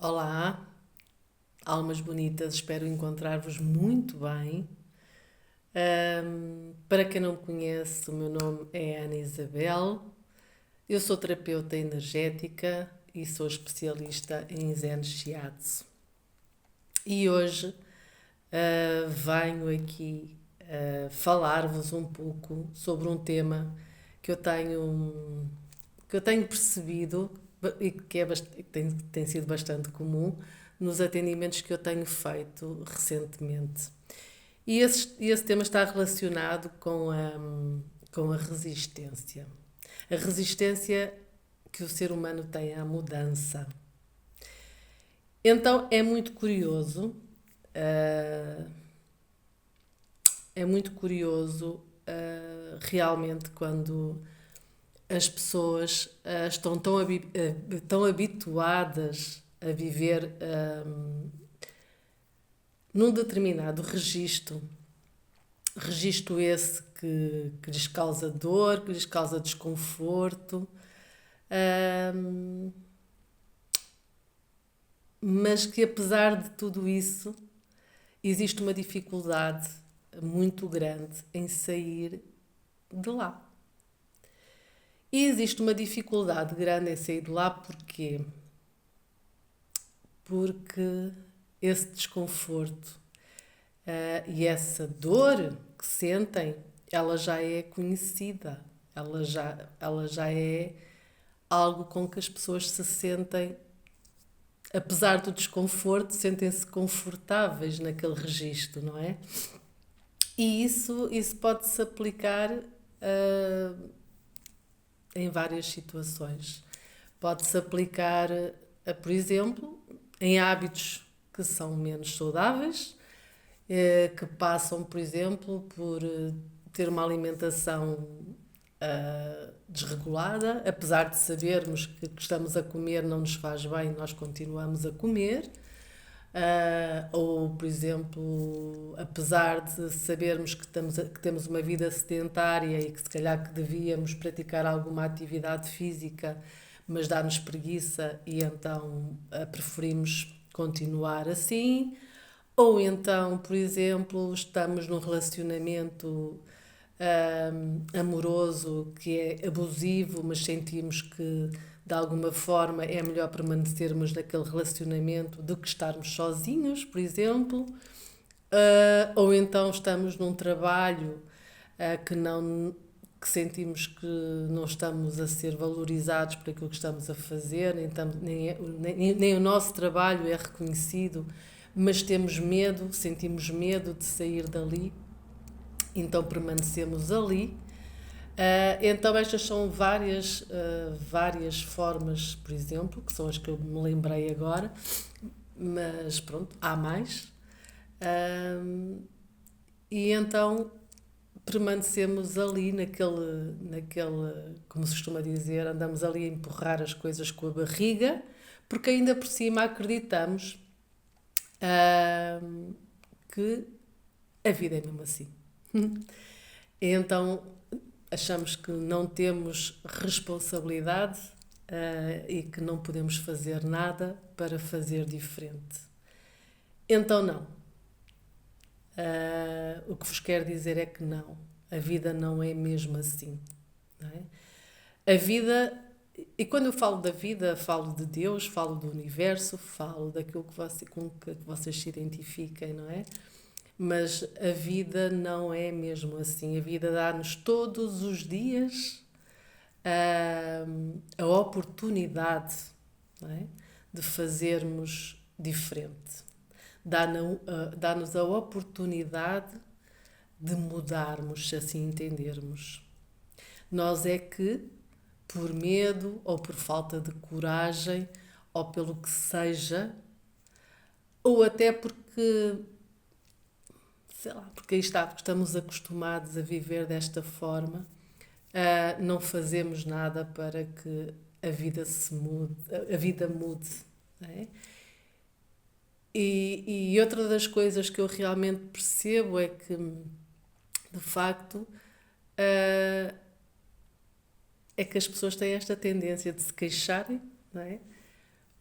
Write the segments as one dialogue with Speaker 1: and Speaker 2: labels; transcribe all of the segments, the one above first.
Speaker 1: Olá, almas bonitas, espero encontrar-vos muito bem. Para quem não me conhece, o meu nome é Ana Isabel, eu sou terapeuta energética e sou especialista em Zen Shiatsu. E hoje venho aqui falar-vos um pouco sobre um tema que eu tenho percebido e que tem sido bastante comum nos atendimentos que eu tenho feito recentemente. E esse tema está relacionado com a resistência. A resistência que o ser humano tem à mudança. Então uh, é muito curioso realmente quando as pessoas estão tão habituadas a viver num determinado registro esse que lhes causa dor, que lhes causa desconforto, ahm, mas que apesar de tudo isso, existe uma dificuldade muito grande em sair de lá. E existe uma dificuldade grande em sair de lá porque esse desconforto e essa dor que sentem, ela já é conhecida, ela já é algo com que as pessoas se sentem, apesar do desconforto, sentem-se confortáveis naquele registro, não é? E isso pode-se aplicar em várias situações. Pode-se aplicar, por exemplo, em hábitos que são menos saudáveis, que passam, por exemplo, por ter uma alimentação desregulada, apesar de sabermos que o que estamos a comer não nos faz bem, nós continuamos a comer. Ou, por exemplo, apesar de sabermos que temos uma vida sedentária e que se calhar que devíamos praticar alguma atividade física, mas dá-nos preguiça e então preferimos continuar assim. Ou então, por exemplo, estamos num relacionamento amoroso que é abusivo, mas sentimos que de alguma forma é melhor permanecermos naquele relacionamento do que estarmos sozinhos, por exemplo. Ou então estamos num trabalho que sentimos que não estamos a ser valorizados por aquilo que estamos a fazer, nem o nosso trabalho é reconhecido, mas temos medo, sentimos medo de sair dali, então permanecemos ali. Então estas são várias formas, por exemplo, que são as que eu me lembrei agora, mas pronto, há mais. E então permanecemos ali como se costuma dizer, andamos ali a empurrar as coisas com a barriga, porque ainda por cima acreditamos que a vida é mesmo assim. Então achamos que não temos responsabilidade e que não podemos fazer nada para fazer diferente. Então não. O que vos quero dizer é que não. A vida não é mesmo assim. Não é? A vida, e quando eu falo da vida, falo de Deus, falo do universo, falo daquilo com que vocês se identifiquem, não é? Mas a vida não é mesmo assim. A vida dá-nos todos os dias a oportunidade, não é? De fazermos diferente. Dá-nos a oportunidade de mudarmos, se assim entendermos. Nós é que, por medo ou por falta de coragem, ou pelo que seja, ou até porque, sei lá, porque aí está, porque estamos acostumados a viver desta forma, não fazemos nada para que a vida se mude, a vida mude. Não é? E outra das coisas que eu realmente percebo é que, de facto, é que as pessoas têm esta tendência de se queixarem, não é?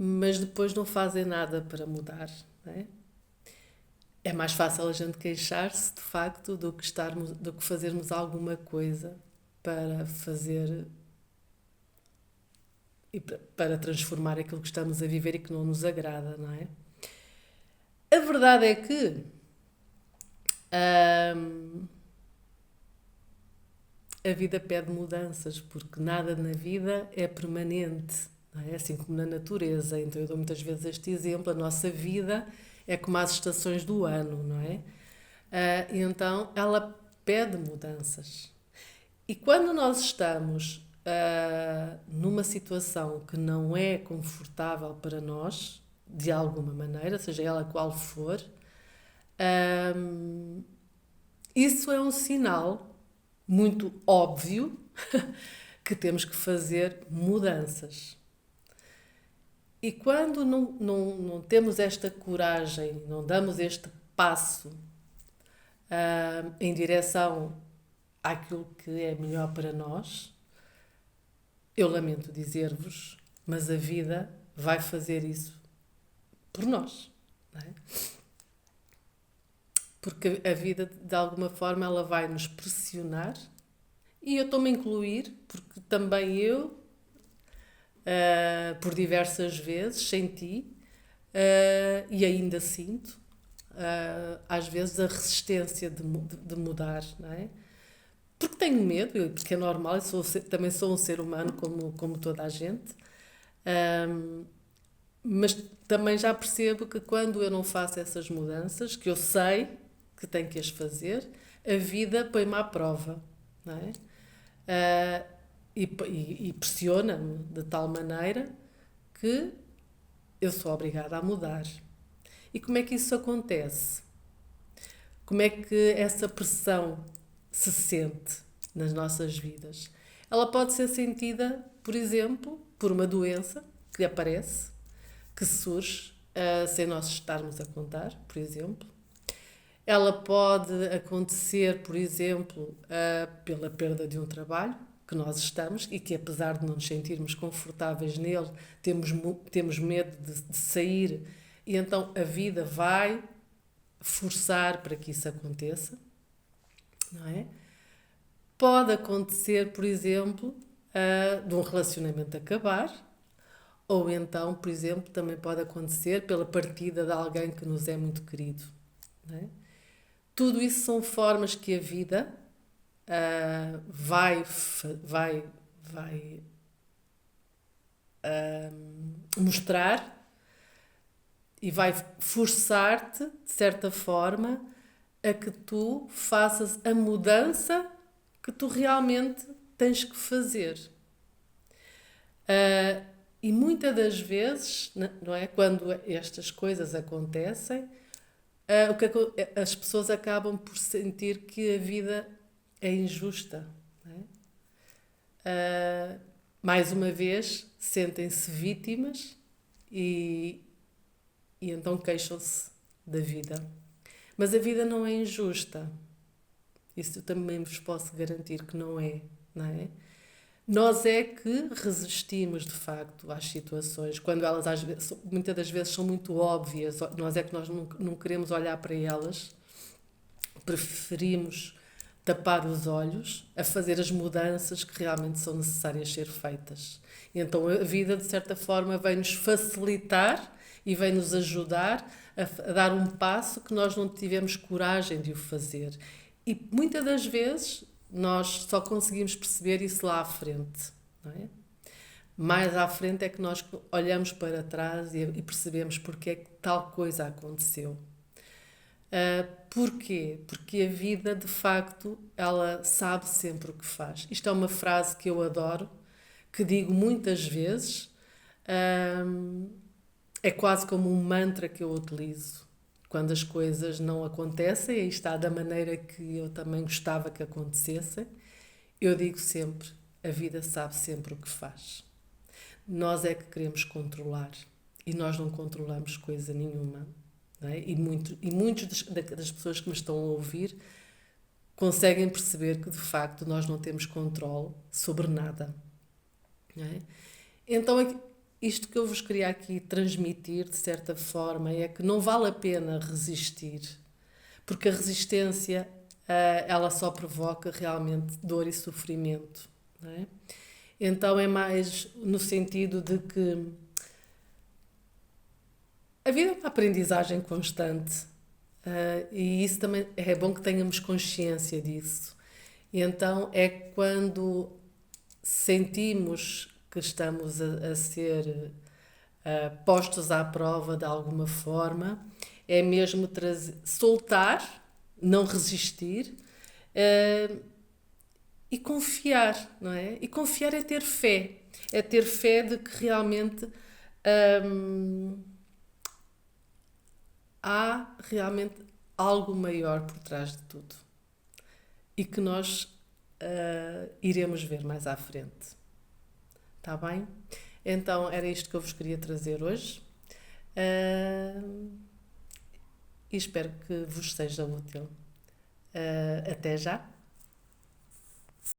Speaker 1: mas depois não fazem nada para mudar, não é? É mais fácil a gente queixar-se, de facto, do que fazermos alguma coisa para fazer e para transformar aquilo que estamos a viver e que não nos agrada, não é? A verdade é que hum, a vida pede mudanças, porque nada na vida é permanente, não é? Assim como na natureza. Então eu dou muitas vezes este exemplo: a nossa vida é como as estações do ano, não é? E então ela pede mudanças. E quando nós estamos numa situação que não é confortável para nós, de alguma maneira, seja ela qual for, hum, isso é um sinal muito óbvio que temos que fazer mudanças. E quando não temos esta coragem, não damos este passo em direção àquilo que é melhor para nós, eu lamento dizer-vos, mas a vida vai fazer isso por nós, não é? Porque a vida, de alguma forma, ela vai nos pressionar, e eu estou-me a incluir, porque também eu, por diversas vezes, senti, e ainda sinto, às vezes, a resistência de mudar, não é? Porque tenho medo, porque é normal, também sou um ser humano como toda a gente. Ahm, mas também já percebo que quando eu não faço essas mudanças, que eu sei que tenho que as fazer, a vida põe-me à prova, não é? Ah, e pressiona-me de tal maneira que eu sou obrigada a mudar. E como é que isso acontece? Como é que essa pressão se sente nas nossas vidas? Ela pode ser sentida, por exemplo, por uma doença que aparece, que surge sem nós estarmos a contar, por exemplo. Ela pode acontecer, por exemplo, pela perda de um trabalho que nós estamos e que, apesar de não nos sentirmos confortáveis nele, temos medo de sair, e então a vida vai forçar para que isso aconteça, não é? Pode acontecer, por exemplo, de um relacionamento acabar, ou então, por exemplo, também pode acontecer pela partida de alguém que nos é muito querido, não é? Tudo isso são formas que a vida vai mostrar e vai forçar-te, de certa forma, a que tu faças a mudança que tu realmente tens que fazer. E muitas das vezes, não é? Quando estas coisas acontecem, as pessoas acabam por sentir que a vida é injusta, não é? Mais uma vez, sentem-se vítimas e, e então queixam-se da vida. Mas a vida não é injusta. Isso eu também vos posso garantir que não é, não é? Nós é que resistimos, de facto, às situações, quando elas muitas das vezes são muito óbvias, nós não queremos olhar para elas, preferimos tapar os olhos a fazer as mudanças que realmente são necessárias ser feitas. E então a vida, de certa forma, vem-nos facilitar e vem-nos ajudar a dar um passo que nós não tivemos coragem de o fazer. E muitas das vezes nós só conseguimos perceber isso lá à frente, não é? Mais à frente é que nós olhamos para trás e percebemos porque é que tal coisa aconteceu. Porquê? Porque a vida, de facto, ela sabe sempre o que faz. Isto é uma frase que eu adoro, que digo muitas vezes, é quase como um mantra que eu utilizo. Quando as coisas não acontecem, aí está da maneira que eu também gostava que acontecessem, eu digo sempre, a vida sabe sempre o que faz. Nós é que queremos controlar e nós não controlamos coisa nenhuma. Não é? E muitas das pessoas que me estão a ouvir conseguem perceber que, de facto, nós não temos controle sobre nada. Não é? Então, isto que eu vos queria aqui transmitir, de certa forma, é que não vale a pena resistir, porque a resistência, ela só provoca realmente dor e sofrimento, não é? Então é mais no sentido de que a vida é uma aprendizagem constante, e isso também é bom que tenhamos consciência disso. E então é quando sentimos que estamos a ser postos à prova de alguma forma, é mesmo soltar, não resistir, uh, e confiar, não é? E confiar é ter fé de que realmente hum, há realmente algo maior por trás de tudo e que nós iremos ver mais à frente. Está bem? Então era isto que eu vos queria trazer hoje, e espero que vos seja útil. Até já!